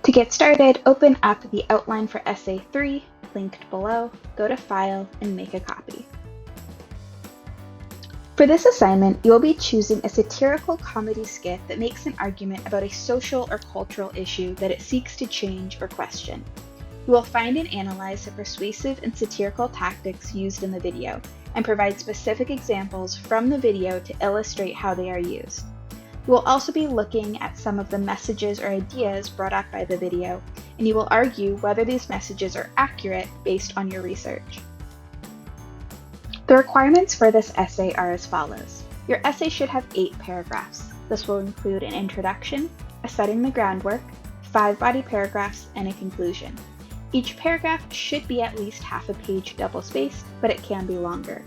To get started, open up the outline for Essay 3, linked below, go to File, and make a copy. For this assignment, you will be choosing a satirical comedy skit that makes an argument about a social or cultural issue that it seeks to change or question. You will find and analyze the persuasive and satirical tactics used in the video, and provide specific examples from the video to illustrate how they are used. You will also be looking at some of the messages or ideas brought up by the video, and you will argue whether these messages are accurate based on your research. The requirements for this essay are as follows. Your essay should have 8 paragraphs. This will include an introduction, a setting the groundwork, 5 body paragraphs, and a conclusion. Each paragraph should be at least half a page double-spaced, but it can be longer.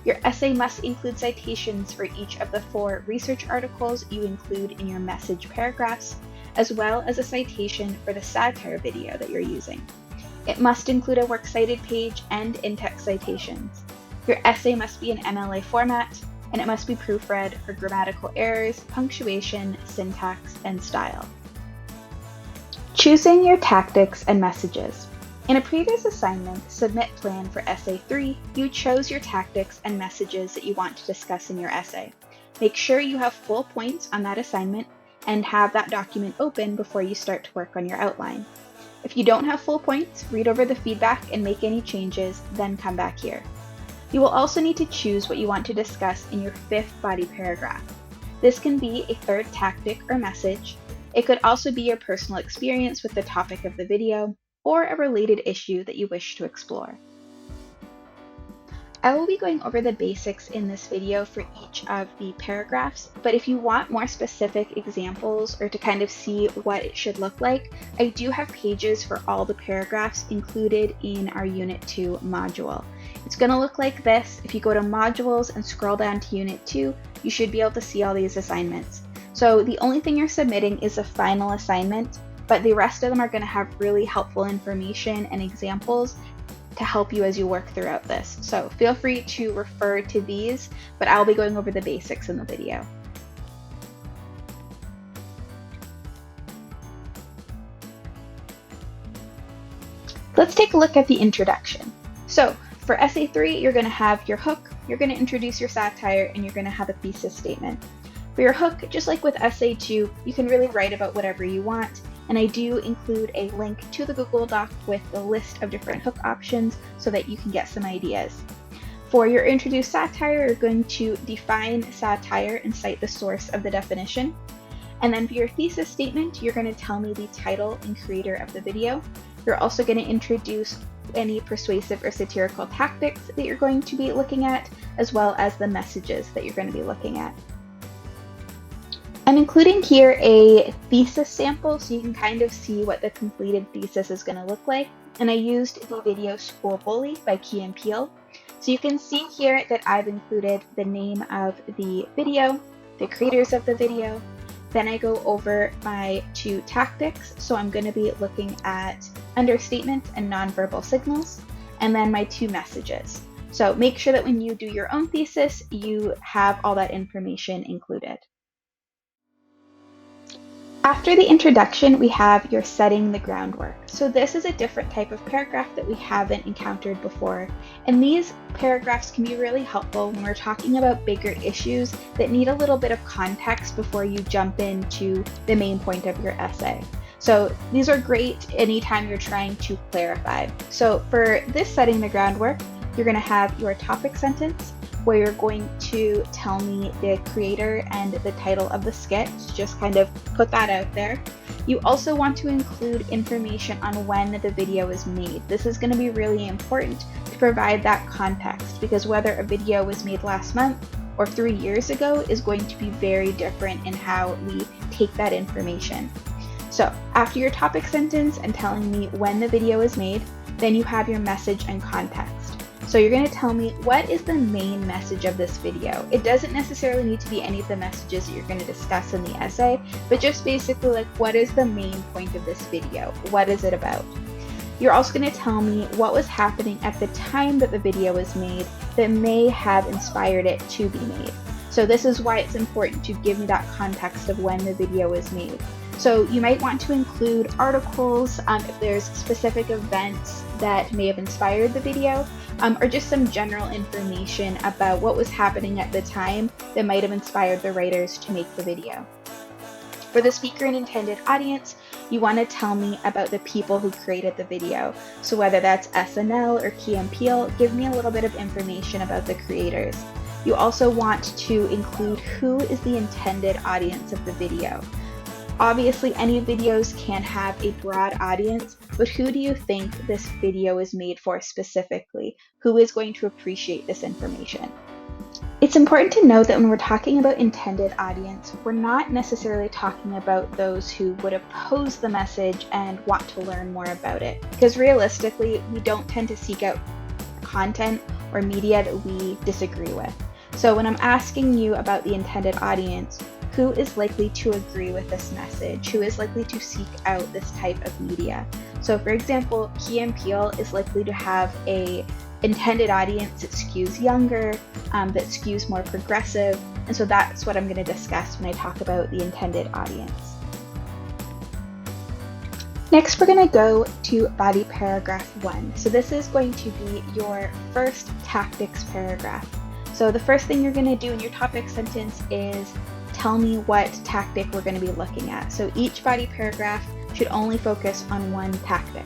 Your essay must include citations for each of the 4 research articles you include in your message paragraphs, as well as a citation for the satire video that you're using. It must include a works cited page and in-text citations. Your essay must be in MLA format, and it must be proofread for grammatical errors, punctuation, syntax, and style. Choosing your tactics and messages. In a previous assignment, Submit Plan for Essay 3, you chose your tactics and messages that you want to discuss in your essay. Make sure you have full points on that assignment and have that document open before you start to work on your outline. If you don't have full points, read over the feedback and make any changes, then come back here. You will also need to choose what you want to discuss in your 5th body paragraph. This can be a 3rd tactic or message. It could also be your personal experience with the topic of the video, or a related issue that you wish to explore. I will be going over the basics in this video for each of the paragraphs, but if you want more specific examples or to kind of see what it should look like, I do have pages for all the paragraphs included in our Unit 2 module. It's going to look like this. If you go to Modules and scroll down to Unit 2, you should be able to see all these assignments. So the only thing you're submitting is a final assignment, but the rest of them are going to have really helpful information and examples to help you as you work throughout this. So feel free to refer to these, but I'll be going over the basics in the video. Let's take a look at the introduction. So for Essay 3, you're going to have your hook, you're going to introduce your satire, and you're going to have a thesis statement. For your hook, just like with Essay 2, you can really write about whatever you want, and I do include a link to the Google Doc with the list of different hook options so that you can get some ideas. For your introduced satire, you're going to define satire and cite the source of the definition. And then for your thesis statement, you're going to tell me the title and creator of the video. You're also going to introduce any persuasive or satirical tactics that you're going to be looking at, as well as the messages that you're going to be looking at. I'm including here a thesis sample so you can kind of see what the completed thesis is going to look like. And I used the video School Bully by Key and Peele. So you can see here that I've included the name of the video, the creators of the video. Then I go over my 2 tactics. So I'm going to be looking at understatement and nonverbal signals, and then my 2 messages. So make sure that when you do your own thesis, you have all that information included. After the introduction, we have your setting the groundwork. So this is a different type of paragraph that we haven't encountered before. And these paragraphs can be really helpful when we're talking about bigger issues that need a little bit of context before you jump into the main point of your essay. So these are great anytime you're trying to clarify. So for this setting the groundwork, you're going to have your topic sentence, where you're going to tell me the creator and the title of the skit, just kind of put that out there. You also want to include information on when the video is made. This is going to be really important to provide that context, because whether a video was made last month or 3 years ago is going to be very different in how we take that information. So after your topic sentence and telling me when the video is made, then you have your message and context. So you're going to tell me what is the main message of this video. It doesn't necessarily need to be any of the messages that you're going to discuss in the essay, but just basically like, what is the main point of this video? What is it about? You're also going to tell me what was happening at the time that the video was made that may have inspired it to be made. So this is why it's important to give me that context of when the video was made. So you might want to include articles if there's specific events that may have inspired the video, or just some general information about what was happening at the time that might have inspired the writers to make the video. For the speaker and intended audience, you want to tell me about the people who created the video. So whether that's SNL or Key and Peele, give me a little bit of information about the creators. You also want to include who is the intended audience of the video. Obviously, any videos can have a broad audience, but who do you think this video is made for specifically? Who is going to appreciate this information? It's important to note that when we're talking about intended audience, we're not necessarily talking about those who would oppose the message and want to learn more about it. Because realistically, we don't tend to seek out content or media that we disagree with. So when I'm asking you about the intended audience, who is likely to agree with this message? Who is likely to seek out this type of media? So for example, Key and Peele is likely to have a intended audience that skews younger, that skews more progressive, and so that's what I'm going to discuss when I talk about the intended audience. Next, we're going to go to body paragraph 1. So this is going to be your first tactics paragraph. So the first thing you're going to do in your topic sentence is tell me what tactic we're going to be looking at. So each body paragraph should only focus on one tactic.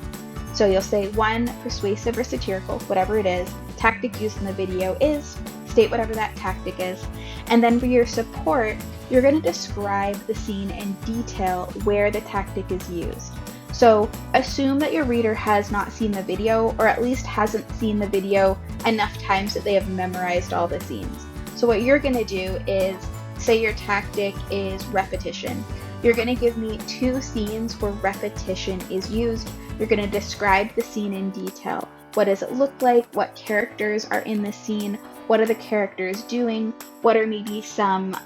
So you'll say 1, persuasive or satirical, whatever it is, tactic used in the video is, state whatever that tactic is, and then for your support, you're going to describe the scene in detail where the tactic is used. So assume that your reader has not seen the video, or at least hasn't seen the video enough times that they have memorized all the scenes. So what you're going to do is say your tactic is repetition. You're going to give me 2 scenes where repetition is used. You're going to describe the scene in detail. What does it look like? What characters are in the scene? What are the characters doing? What are maybe some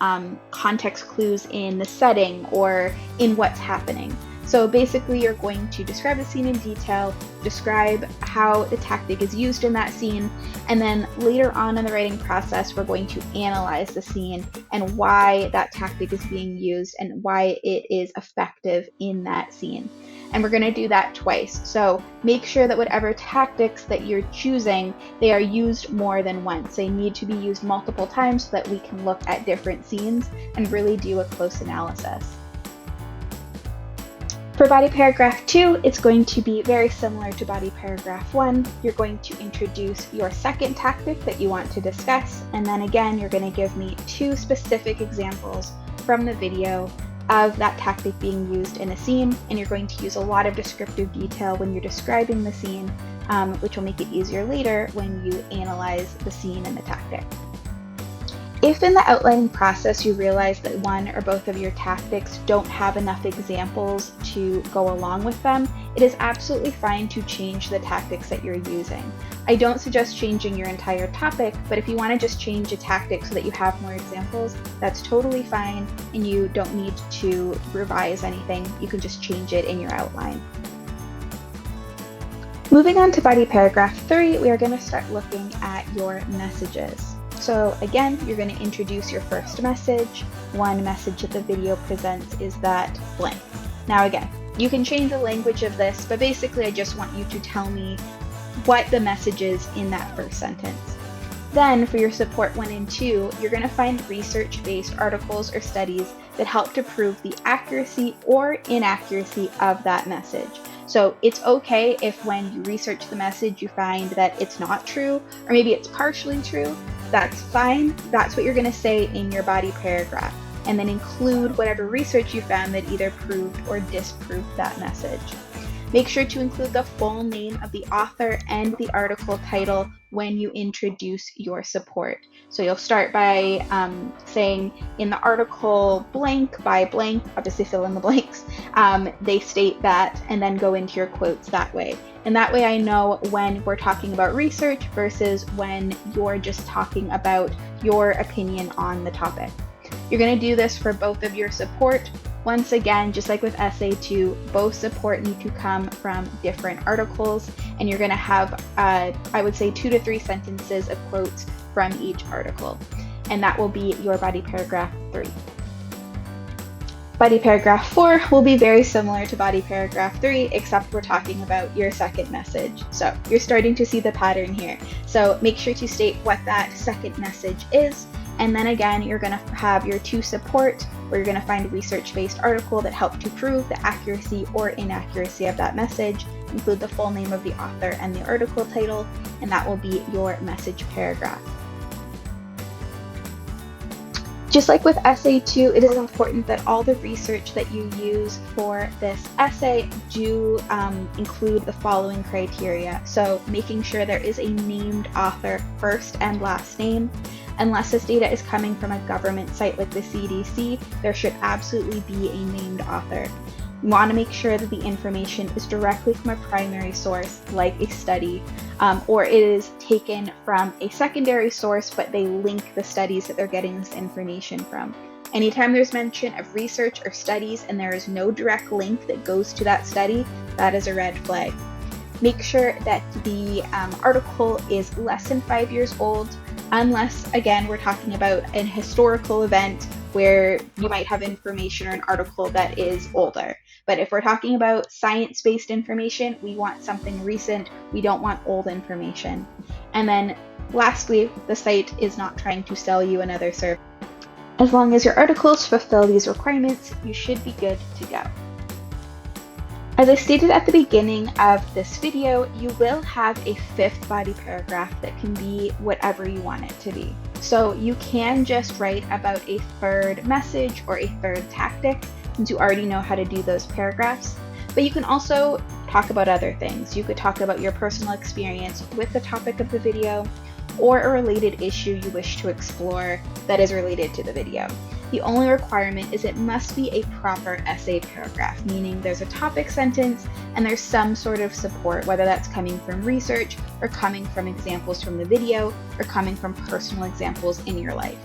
context clues in the setting or in what's happening? So basically you're going to describe the scene in detail, describe how the tactic is used in that scene, and then later on in the writing process we're going to analyze the scene and why that tactic is being used and why it is effective in that scene. And we're going to do that twice. So make sure that whatever tactics that you're choosing, they are used more than once. They need to be used multiple times so that we can look at different scenes and really do a close analysis. For body paragraph 2, it's going to be very similar to body paragraph 1. You're going to introduce your second tactic that you want to discuss, and then again, you're going to give me 2 specific examples from the video of that tactic being used in a scene, and you're going to use a lot of descriptive detail when you're describing the scene, which will make it easier later when you analyze the scene and the tactic. If in the outlining process you realize that one or both of your tactics don't have enough examples to go along with them, it is absolutely fine to change the tactics that you're using. I don't suggest changing your entire topic, but if you want to just change a tactic so that you have more examples, that's totally fine, and you don't need to revise anything. You can just change it in your outline. Moving on to body paragraph 3, we are going to start looking at your messages. So again, you're going to introduce your first message. One message that the video presents is that blank. Now again, you can change the language of this, but basically I just want you to tell me what the message is in that first sentence. Then for your support 1 and 2, you're going to find research-based articles or studies that help to prove the accuracy or inaccuracy of that message. So it's okay if when you research the message you find that it's not true, or maybe it's partially true. That's fine. That's what you're going to say in your body paragraph, and then include whatever research you found that either proved or disproved that message. Make sure to include the full name of the author and the article title when you introduce your support. So you'll start by saying in the article blank by blank, obviously fill in the blanks, they state that, and then go into your quotes that way. And that way I know when we're talking about research versus when you're just talking about your opinion on the topic. You're going to do this for both of your support. Once again, just like with essay 2, both support need to come from different articles, and you're going to have, I would say, 2 to 3 sentences of quotes from each article. And that will be your body paragraph 3. Body paragraph 4 will be very similar to body paragraph 3, except we're talking about your second message. So you're starting to see the pattern here. So make sure to state what that second message is. And then again, you're going to have your to support, where you're going to find a research-based article that helped to prove the accuracy or inaccuracy of that message, include the full name of the author and the article title, and that will be your message paragraph. Just like with essay 2, it is important that all the research that you use for this essay do include the following criteria. So making sure there is a named author first and last name. Unless this data is coming from a government site like the CDC, there should absolutely be a named author. You want to make sure that the information is directly from a primary source, like a study, or it is taken from a secondary source, but they link the studies that they're getting this information from. Anytime there's mention of research or studies and there is no direct link that goes to that study, that is a red flag. Make sure that the article is less than 5 years old, unless, again, we're talking about an historical event where you might have information or an article that is older. But if we're talking about science-based information, we want something recent. We don't want old information. And then lastly, the site is not trying to sell you another service. As long as your articles fulfill these requirements, you should be good to go. As I stated at the beginning of this video, you will have a fifth body paragraph that can be whatever you want it to be. So you can just write about a third message or a third tactic, since you already know how to do those paragraphs. But you can also talk about other things. You could talk about your personal experience with the topic of the video, or a related issue you wish to explore that is related to the video. The only requirement is it must be a proper essay paragraph, meaning there's a topic sentence and there's some sort of support, whether that's coming from research or coming from examples from the video or coming from personal examples in your life.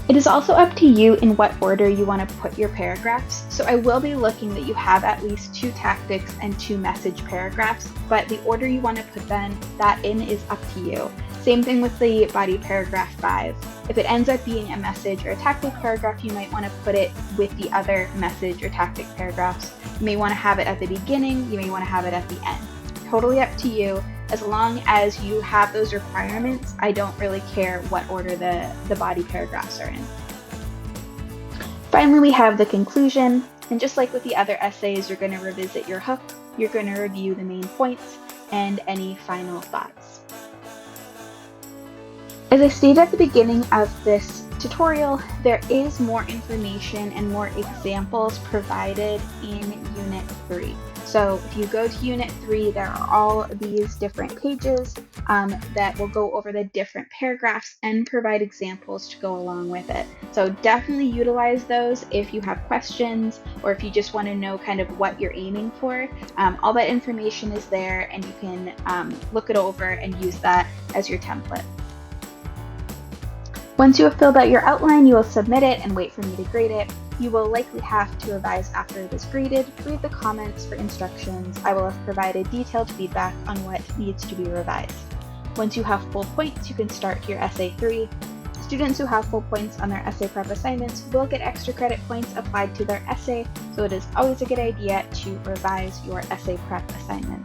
It is also up to you in what order you want to put your paragraphs, so I will be looking that you have at least 2 tactics and 2 message paragraphs, but the order you want to put that in is up to you. Same thing with the body paragraph 5. If it ends up being a message or a tactic paragraph, you might want to put it with the other message or tactic paragraphs. You may want to have it at the beginning, you may want to have it at the end. Totally up to you. As long as you have those requirements, I don't really care what order the body paragraphs are in. Finally, we have the conclusion, and just like with the other essays, you're going to revisit your hook, you're going to review the main points, and any final thoughts. As I stated at the beginning of this tutorial, there is more information and more examples provided in Unit 3. So if you go to Unit 3, there are all these different pages that will go over the different paragraphs and provide examples to go along with it. So definitely utilize those if you have questions or if you just want to know kind of what you're aiming for. All that information is there and you can look it over and use that as your template. Once you have filled out your outline, you will submit it and wait for me to grade it. You will likely have to revise after it is graded. Read the comments for instructions. I will have provided detailed feedback on what needs to be revised. Once you have full points, you can start your Essay 3. Students who have full points on their essay prep assignments will get extra credit points applied to their essay, so it is always a good idea to revise your essay prep assignment.